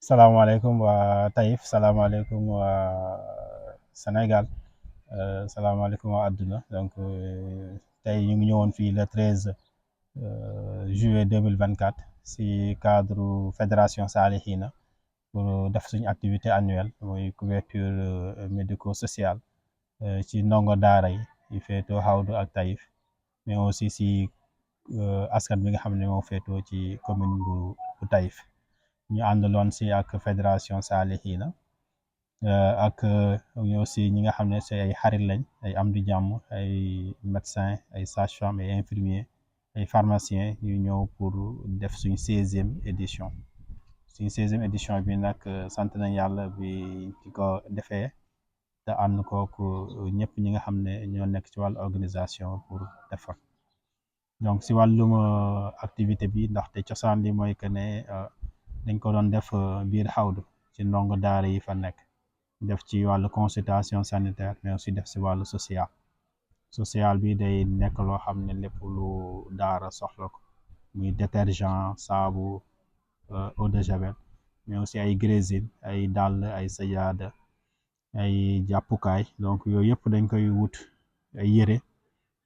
salaamaaleykum waa Taïf salaamaaleykum waa Sénégal salaamaaleykum waa àdduna tey ñu ngi ñëwoon fii le 13 juillet 2024 si cadre fédération Salihina pour def suñu activité annuelle mooy couverture médico-sociale ci ndongo daara yi féetoo Xawdu ak Taïf mais aussi si askan bi nga xam ne moo féetoo ci commune bu Taïf. ñu àndaloon si ak fédération Salihina ak ñu aussi ñi nga xam ne si ay xarit lañ ay am di jàmm ay médecins ay sages-femmes ay infirmiers ay pharmaciens ñu ñëw pour def suñ 16e édition bi nag sant nañ yàlla bi ci ko defee te ànd kooku ñëpp ñi nga xam ne ñoo nekk ci wàllu organisation pour defar donc si wàllum activité bi ndaxte cosaan li mooy que ne dañ ko doon def biir Xawdu ci ndongo daara yi fa nekk def ci wàllu consultation sanitaire mais aussi def si wàllu social bi day nekk loo xam ne lépp lu daara soxla ko muy détergent saabu eau de javel mais aussi ay grésine ay dàll ay sajaada ay jàppukaay donc yooyu yëpp dañ koy wut ay yëre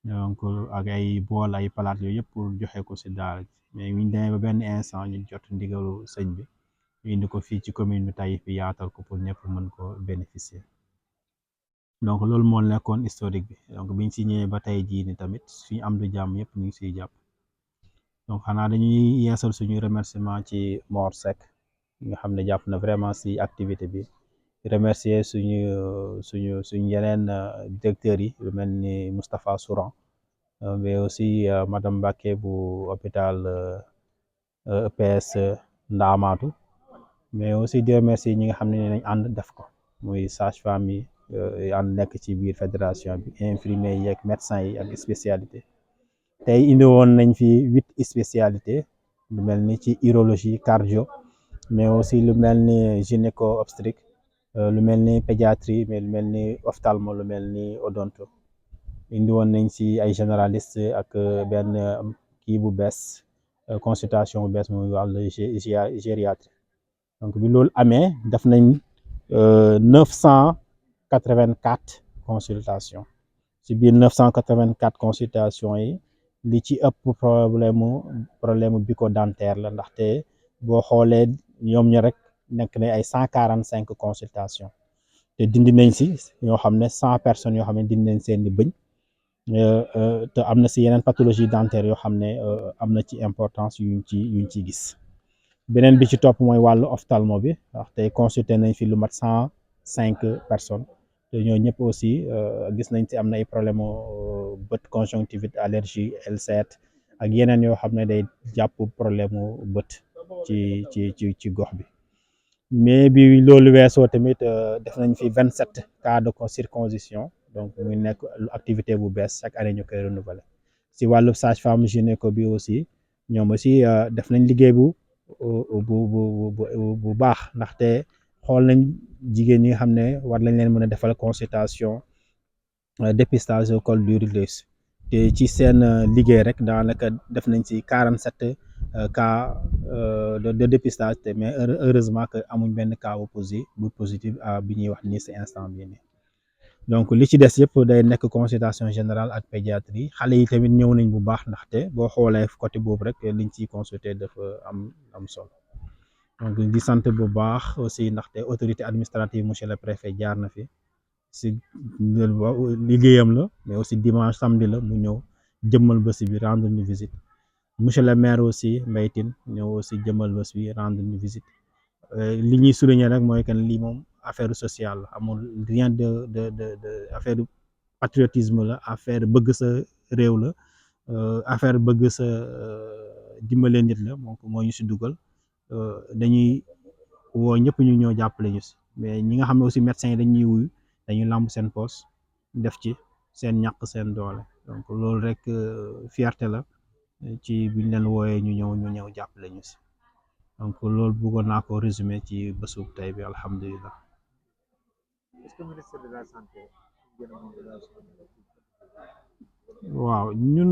donc ak ay bool ay palaat yooyu yëpp pour joxe ko si daara ji mais ñu demee ba benn instant ñu jot ndigalu sëñ bi ñu indi ko fii ci commune bi Taïf bi yaatal ko pour ñëpp mën ko bénéficier donc loolu moo nekkoon historique bi donc biñ si ñëwee ba tey jii ni tamit suñu am du jàmm yëpp ñu ngi siy jàpp donc xanaa dañuy yeesal suñu remerciement ci Mor Seck nga xam ne jàpp na vraiment si activité bi remercier suñu yeneen directeurs yi lu mel ni Moustapha Souran mais aussi madame Mbacké bu hôpital EPS Ndaamaatu mais aussi di remercier ñi nga xam ne nañ ànd def ko muy sage-femme yi ànd nekk ci biir fédération bi infirmier yi ak médecins yi ak spécialité tey indi woon nañ fi 8 spécialités lu mel ni ci urologie cardio mais aussi lu mel ni gynéco obstétrique lu mel ni pédiatrie mais lu mel ni ophtalmo lu mel ni odonto indi woon nañ si ay généraliste ak benn kii bu bees consultation bu bees muy wàllu gériatrie donc bi loolu amee def nañ 984 consultations ci biir 984 consultations yi li ci ëpp problème bucco-dentaire la ndaxte boo xoolee ñoom ñu rek nekk na ay 145 consultations te dindi nañ si ñoo xam ne 100 personnes yoo xam ne dindi nañ seeni bëñ te am na si yeneen pathologie dentaire yoo xam ne am na ci importance yuñ ci gis beneen bi ci topp mooy wàllu ophtalmo bi ndax tey consulté nañ fi lu mat 105 personnes te ñoo ñëpp aussi gis nañ ci am na ay problème bët conjonctivite allergie L7 ak yeneen yoo xam ne day jàpp problème mu bët ci gox bi mais bi loolu weesoo tamit def nañ fi 27 cas de circoncision donc muy nekk activité bu bees chaque année ñu koy renouveler si wàllu sage-femme gynéco bi aussi ñoom aussi def nañ liggéey bu baax ndaxte xool nañ jigéen ñi nga xam ne war lañ leen mën a defal consultation dépistage au col du l'utérus te ci seen liggéey rek daanaka def nañ ci 47 cas de dépistage te mais heureusement que amuñ benn cas bu positif bi ñuy wax nii si instant bii nii donc li ci des yëpp day nekk consultation générale ak pédiatrie xale yi tamit ñëw nañ bu baax ndaxte boo xoolee côté boobu rek liñ ciy consulter dafa am solo donc di sant bu baax aussi ndaxte autorité administrative monsieur le préfet jaar na fi si liggéeyam la mais aussi dimanche samedi la mu ñëw jëmmal bés bi rendre ñu visite monsieur le maire aussi Mbaye Tine ñëw aussi jëmmal bés bi rendre ñu visite li ñuy souligner rek mooy que lii moom affaire sociale la amul rien de affaire patriotisme la affaire bëgg sa réew la affaire bëgg sa dimbale nit la donc moo ñu si dugal dañuy woo ñëpp ñu ñëw jàppale ñu si mais ñi nga xam ne aussi médecins yi dañuy wuyu dañuy làmb seen poos def ci seen ñàkk seen doole donc loolu rek fierté la ci buñ leen wooyee ñu ñëw jàppale ñu si donc loolu bëggoon naa ko résumé ci bésu tey bi alhamdulilah. Est-ce que ministère de la santé waaw ñun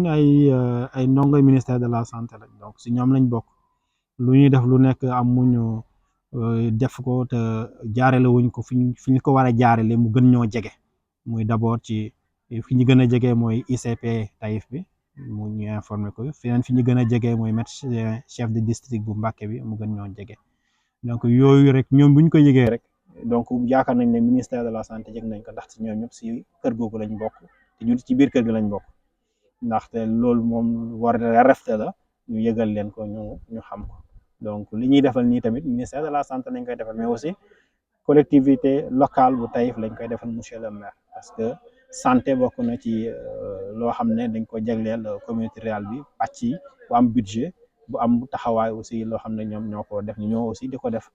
ay ndongoy ministère de la santé lañ donc si ñoom lañ bokk lu ñuy def lu nekk amuñu def ko te jaarale wuñ ko fi ñu ko war a jaarale mu gën ñoo jege muy d'abord ci fi ñu gën a jege mooy ICP Taïf bi mu ñu informé ko feneen fi ñu gën a jege mooy médecin chef de district bu Mbacké bi mu gën ñoo jege donc yooyu rek ñoom bu ñu ko yëgee rek donc yaakaar nañ ne ministère de la santé yëg nañ ko ndaxte ñoom ñëpp si kër googu lañ bokk te ñun ci biir kër gi lañ bokk ndaxte loolu moom war a refte la ñu yëgal leen ko ñu xam ko donc li ñuy defal nii tamit ministère de la santé lañ koy defal mais aussi collectivité locale bu Taïf lañ koy defal monsieur le maire parce que santé bokk na ci loo xam ne dañ ko jagleel communauté rurale bi pàcc yi bu am budget bu am taxawaay aussi loo xam ne ñoom ñoo ko def ñu ñoo aussi di ko def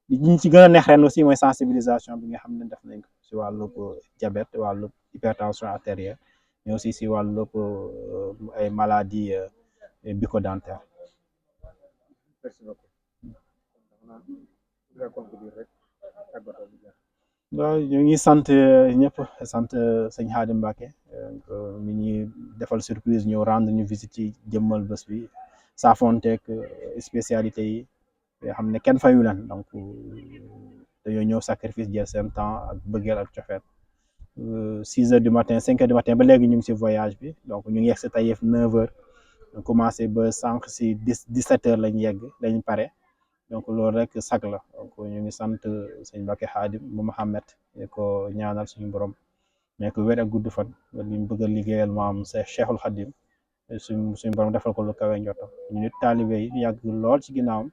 li ñu ci gën a neex ren aussi mooy sensibilisation bi nga xam ne def nañ ko si wàllub diabète wàllub hypertension artérielle mais aussi si wàllub ay maladies bucco-dentaires. Merci beaucoup. waaw ñu ngi sant ñëpp sant sëñ Xaadim Mbacke mi ñuy defal surprise ñëw rendre ñu visite ci jëmmal bés bi saafonteeg spécialité yi yoo xam ne kenn fayu leen donc dañoo ñëw sacrifice jël seen temps ak bëggeel ak cofeet 6 heures du matin 5 heures du matin ba léegi ñu ngi si voyage bi donc ñu ngi yegg si Taïf 9 heures ñu commencé ba sànq si 17 heures lañ pare donc loolu rek sag la donc ñu ngi sant sëñ Mbacke Xaadim bu Mouhamed ko ñaanal suñu borom mais ko wér ak gudd fan li mu bëgg a liggéeyal maam Cheikhul Khadim suñu borom defal ko lu kawe njottam ñu nit taalibe yi yàgg lool ci ginnaawam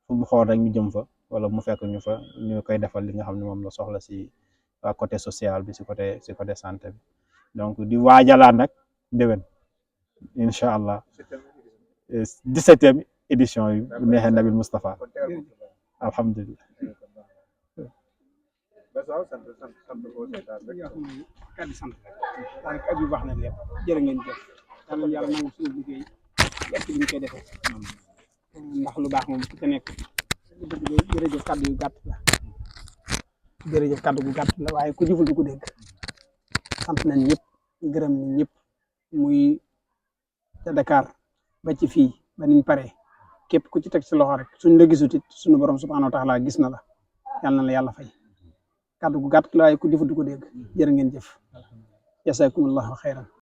fu mu xool rek ñu jëm fa wala mu fekk ñu fa ñu koy defal li nga xam ne moom la soxla si côté social bi si côté santé bi donc di waajalaat nag déwén incha allah 17e édition yi bu neexee Nabil Moustapha alhamdulilah. kàddu sant rek daanaka at yu baax na lépp jërë ngeen jëf yàlla nangu suñu liggéey yàq bi ñu koy defee ndax lu baax moom ku ca nekk jërëjëf kàddu yu gàtt la jërëjëf kàddu gu gàtt la waaye ku jëful du ko dégg sant nañ ñëpp gërëm nañ ñëpp muy ca Dakar ba ci fii ba niñ paree képp ku ci teg si loxo rek suñ la gisut it suñu borom subhanahu wa taala gis na la yàlla na la yàlla fay kàddu gu gàtt la waaye ku jëfut du ko dégg jërë ngeen jëf jazakumullahu xayran